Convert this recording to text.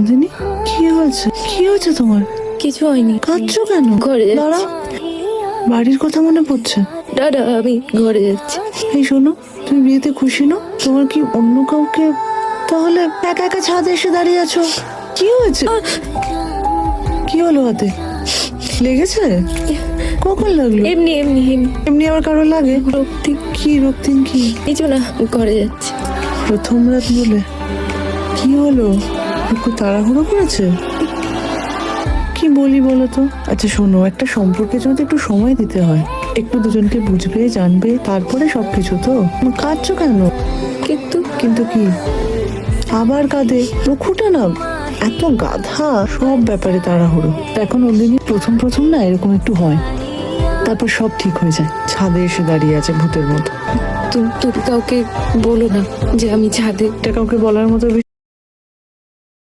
নন্দিনী, কি হয়েছে? কি হয়েছে তোমার? কিছু হয়নি। কাঁদছো কেন? ঘরে যাচ্ছি। দাঁড়াও, বাড়ির কথা মনে পড়ছে? দাদা আমি ঘরে যাচ্ছি। এই শোনো, তুমি বিয়েতে খুশি না? তোমার কি অন্য কাউকে? তাহলে একা একা ছাদে এসে দাঁড়িয়ে আছো, কি হয়েছে? কি হলো হাতে? লেগেছে? কখন লাগলো? এমনি এমনি এমনি এমনি আবার কারো লাগে? রক্তিম কি রক্তিম? কি কিছু না, ঘরে যাচ্ছি। প্রথম রাত বলে কি হলো? একটু তাড়াহুড়ো করেছে? কি বলি বলো তো? আচ্ছা শোনো, একটা সম্পর্কের জন্য তো একটু সময় দিতে হয়, একটু দুজনকে বুঝবে জানবে, তারপরে সবকিছু। তো কাঁদছো কেন? কিন্তু কিন্তু কি? আবার কাঁদে? মুখুটা না এত গাধা, সব ব্যাপারে তাড়াহুড়ো। এখন নন্দিনী, প্রথম প্রথম না এরকম একটু হয়, তারপর সব ঠিক হয়ে যায়। ছাদে এসে দাঁড়িয়ে আছে ভূতের মতো। তুমি কাউকে বলো না যে আমি ছাদে। এটা কাউকে বলার মতো